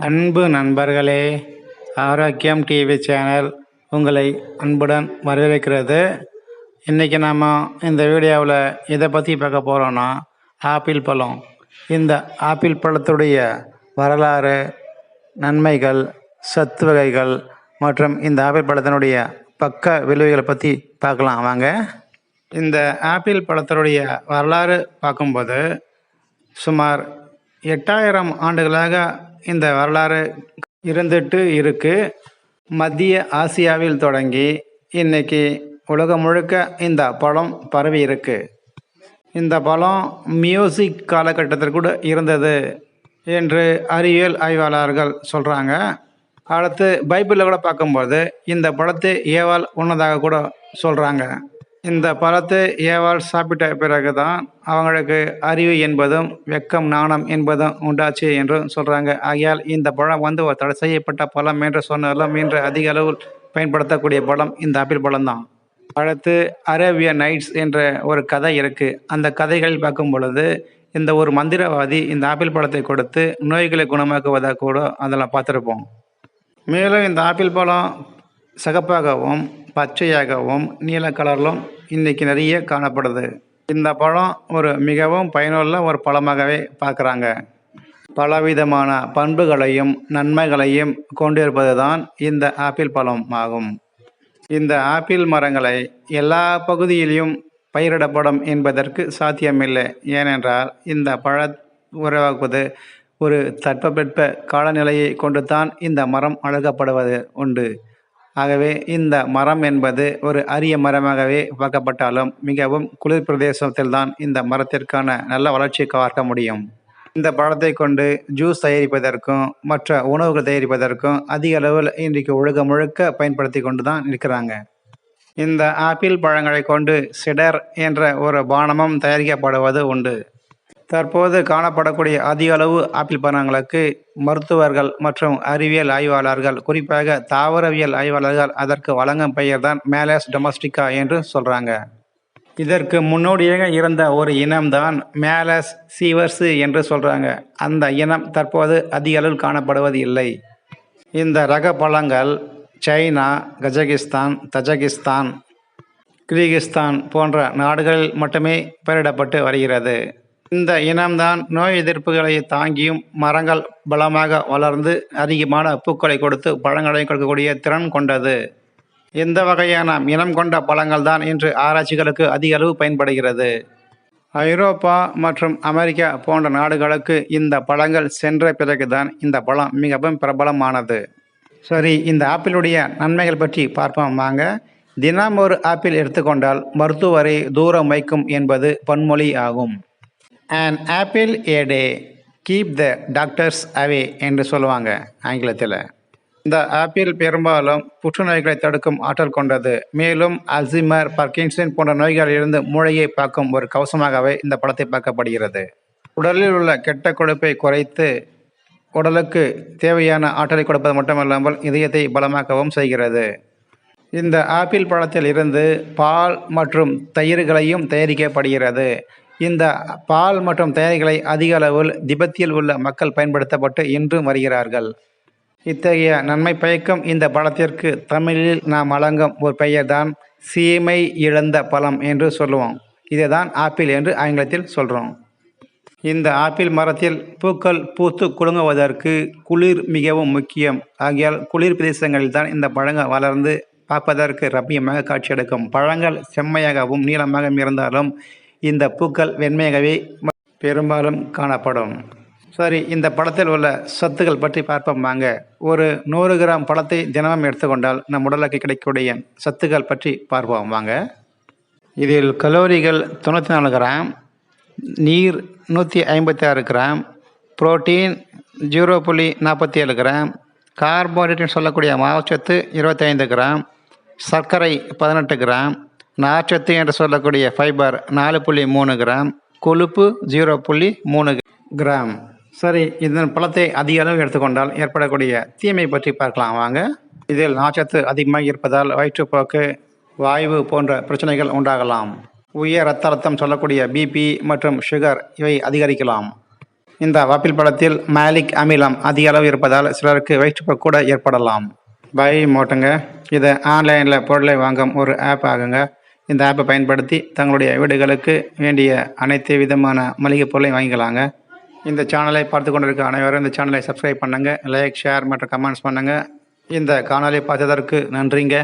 அன்பு நண்பர்களே, ஆரோக்கியம் டிவி சேனல் உங்களை அன்புடன் வரவேற்கிறது. இன்றைக்கி நாம் இந்த வீடியோவில் இதை பற்றி பார்க்க போகிறோன்னா, ஆப்பிள் பழம். இந்த ஆப்பிள் பழத்துடைய வரலாறு, நன்மைகள், சத்து வகைகள் மற்றும் இந்த ஆப்பிள் பழத்தினுடைய பக்க விளைவுகளை பற்றி பார்க்கலாம் வாங்க. இந்த ஆப்பிள் பழத்தினுடைய வரலாறு பார்க்கும்போது சுமார் 8000 ஆண்டுகளாக இந்த வரலாறு இருந்துட்டு இருக்கு. மத்திய ஆசியாவில் தொடங்கி இன்னைக்கு உலகம் முழுக்க இந்த பழம் பரவி இருக்கு. இந்த பழம் மியூசிக் காலகட்டத்தில் கூட இருந்தது என்று அறிவியல் ஆய்வாளர்கள் சொல்கிறாங்க. அடுத்து பைபிளில் கூட பார்க்கும்போது இந்த பழத்தை ஏவாள் உண்ணதாக கூட சொல்கிறாங்க. இந்த பழத்தை ஏவாள் சாப்பிட்ட பிறகு தான் அவங்களுக்கு அறிவு என்பதும் வெக்கம் நாணம் என்பதும் உண்டாச்சு என்றும் சொல்கிறாங்க. ஆகையால் இந்த பழம் ஒரு தடை செய்யப்பட்ட பழம் என்று சொன்னாலும் இன்று அதிக அளவில் பயன்படுத்தக்கூடிய பழம் இந்த ஆப்பிள் பழம் தான். அடுத்து அரேபியன் நைட்ஸ் என்ற ஒரு கதை இருக்குது. அந்த கதைகளில் பார்க்கும் பொழுது இந்த ஒரு மந்திரவாதி இந்த ஆப்பிள் பழத்தை கொடுத்து நோய்களை குணமாக்குவதாக கூட அதெல்லாம் பார்த்துருப்போம். மேலும் இந்த ஆப்பிள் பழம் சிகப்பாகவும் பச்சையாகவும் நீல கலரிலும் இன்றைக்கி நிறைய காணப்படுது. இந்த பழம் ஒரு மிகவும் பயனுள்ள ஒரு பழமாகவே பார்க்குறாங்க. பலவிதமான பண்புகளையும் நன்மைகளையும் கொண்டிருப்பது தான் இந்த ஆப்பிள் பழம் ஆகும். இந்த ஆப்பிள் மரங்களை எல்லா பகுதியிலும் பயிரிடப்படும் என்பதற்கு சாத்தியமில்லை. ஏனென்றால் இந்த உருவாக்குவது ஒரு தட்பவெட்ப காலநிலையை கொண்டு தான் இந்த மரம் வளர்க்கப்படுவது உண்டு. ஆகவே இந்த மரம் என்பது ஒரு அரிய மரமாகவே பார்க்கப்பட்டாலும் மிகவும் குளிர் பிரதேசத்தில் தான் இந்த மரத்திற்கான நல்ல வளர்ச்சியை பார்க்க முடியும். இந்த பழத்தை கொண்டு ஜூஸ் தயாரிப்பதற்கும் மற்ற உணவுகள் தயாரிப்பதற்கும் அதிக அளவில் இன்றைக்கு உலகம் முழுக்க பயன்படுத்தி கொண்டு தான் இருக்கிறாங்க. இந்த ஆப்பிள் பழங்களை கொண்டு சிடர் என்ற ஒரு பானமும் தயாரிக்கப்படுவது உண்டு. தற்போது காணப்படக்கூடிய அதிக அளவு ஆப்பிள் பழங்களுக்கு மருத்துவர்கள் மற்றும் அறிவியல் ஆய்வாளர்கள், குறிப்பாக தாவரவியல் ஆய்வாளர்கள் அதற்கு வழங்கும் பெயர் தான் மேலஸ் டொமஸ்டிகா என்று சொல்கிறாங்க. இதற்கு முன்னோடியாக இருந்த ஒரு இனம்தான் மேலஸ் சீவர்ஸு என்று சொல்கிறாங்க. அந்த இனம் தற்போது அதிக அளவில் காணப்படுவது இல்லை. இந்த ரக பழங்கள் சைனா, கஜகிஸ்தான், தஜகிஸ்தான், கிர்கிஸ்தான் போன்ற நாடுகளில் மட்டுமே பயிரிடப்பட்டு வருகிறது. இந்த இனம்தான் நோய் எதிர்ப்புகளை தாங்கியும் மரங்கள் பலமாக வளர்ந்து அதிகமான பூக்களை கொடுத்து பழங்களை கொடுக்கக்கூடிய திறன் கொண்டது. இந்த வகையான இனம் கொண்ட பழங்கள் தான் இன்று ஆராய்ச்சிகளுக்கு அதிக அளவு பயன்படுகிறது. ஐரோப்பா மற்றும் அமெரிக்கா போன்ற நாடுகளுக்கு இந்த பழங்கள் சென்ற பிறகுதான் இந்த பழம் மிகவும் பிரபலமானது. சரி, இந்த ஆப்பிளுடைய நன்மைகள் பற்றி பார்ப்போம் வாங்க. தினம் ஒரு ஆப்பிள் எடுத்துக்கொண்டால் மருத்துவரை தூரம் வைக்கும் என்பது பன்மொழி ஆகும். An apple a day keep the doctors away என்று சொல்லுவாங்க ஆங்கிலத்தில். இந்த ஆப்பிள் பெரும்பாலும் புற்றுநோய்களை தடுக்கும் ஆற்றல் கொண்டது. மேலும் அல்சைமர், பார்க்கின்சன் போன்ற நோய்களிலிருந்து மூளையை பார்க்கும் ஒரு கவசமாகவே இந்த பழத்தை பார்க்கப்படுகிறது. உடலில் உள்ள கெட்ட கொழுப்பை குறைத்து உடலுக்கு தேவையான ஆற்றலை கொடுப்பது மட்டுமல்லாமல் இதயத்தை பலமாக்கவும் செய்கிறது. இந்த ஆப்பிள் பழத்தில் இருந்து பால் மற்றும் தயிர்களையும் தயாரிக்கப்படுகிறது. இந்த பால் மற்றும் தயாரிகளை அதிக அளவில் திபெத்தில் உள்ள மக்கள் பயன்படுத்தப்பட்டு இன்றும் வருகிறார்கள். இத்தகைய நன்மை பயக்கும் இந்த பழத்திற்கு தமிழில் நாம் வழங்கும் ஒரு பெயர் தான் சீமை இழந்த பழம் என்று சொல்லுவோம். இதை தான் ஆப்பிள் என்று ஆங்கிலத்தில் சொல்கிறோம். இந்த ஆப்பிள் மரத்தில் பூக்கள் பூத்து குலுங்குவதற்கு குளிர் மிகவும் முக்கியம். ஆகையால் குளிர் பிரதேசங்களில் தான் இந்த பழங்கள் வளர்ந்து பார்ப்பதற்கு ரம்மியமாக காட்சியெடுக்கும். பழங்கள் செம்மையாகவும் நீளமாக இருந்தாலும் இந்த பூக்கள் வெண்மையாகவே பெரும்பாலும் காணப்படும். சரி, இந்த பழத்தில் உள்ள சத்துக்கள் பற்றி பார்ப்போம் வாங்க. ஒரு 100 கிராம் பழத்தை தினமும் எடுத்துக்கொண்டால் நம் உடலுக்கு கிடைக்கக்கூடிய சத்துக்கள் பற்றி பார்ப்போம் வாங்க. இதில் கலோரிகள் 94 கிராம், நீர் 156 கிராம், புரோட்டீன் 0.47 கிராம், கார்போஹைட்ரேட் சொல்லக்கூடிய மாவுச்சத்து 25 கிராம், சர்க்கரை 18 கிராம், நார்ச்சத்து என்று சொல்லக்கூடிய ஃபைபர் 4.3 கிராம், கொழுப்பு 0.3 கிராம். சரி, இதன் பழத்தை அதிக அளவு எடுத்துக்கொண்டால் ஏற்படக்கூடிய தீமை பற்றி பார்க்கலாம் வாங்க. இதில் நார்ச்சத்து அதிகமாக இருப்பதால் வயிற்றுப்போக்கு, வாய்வு போன்ற பிரச்சனைகள் உண்டாகலாம். உயர் இரத்த அழுத்தம் சொல்லக்கூடிய பிபி மற்றும் சுகர் இவை அதிகரிக்கலாம். இந்த ஆப்பிள் பழத்தில் மேலிக் அமிலம் அதிக அளவு இருப்பதால் சிலருக்கு வயிற்றுப்போக்கு கூட ஏற்படலாம். பை மோட்டுங்க இது ஆன்லைனில் பொருளை வாங்கும் ஒரு ஆப் ஆகுங்க. இந்த ஆப்பை பயன்படுத்தி தங்களுடைய வீடுகளுக்கு வேண்டிய அனைத்து விதமான மளிகை பொருளை வாங்கிக்கலாங்க. இந்த சேனலை பார்த்து கொண்டிருக்க அனைவரும் இந்த சேனலை சப்ஸ்கிரைப் பண்ணுங்கள், லைக், ஷேர் மற்றும் கமெண்ட்ஸ் பண்ணுங்கள். இந்த காணொலி பார்த்ததற்கு நன்றிங்க.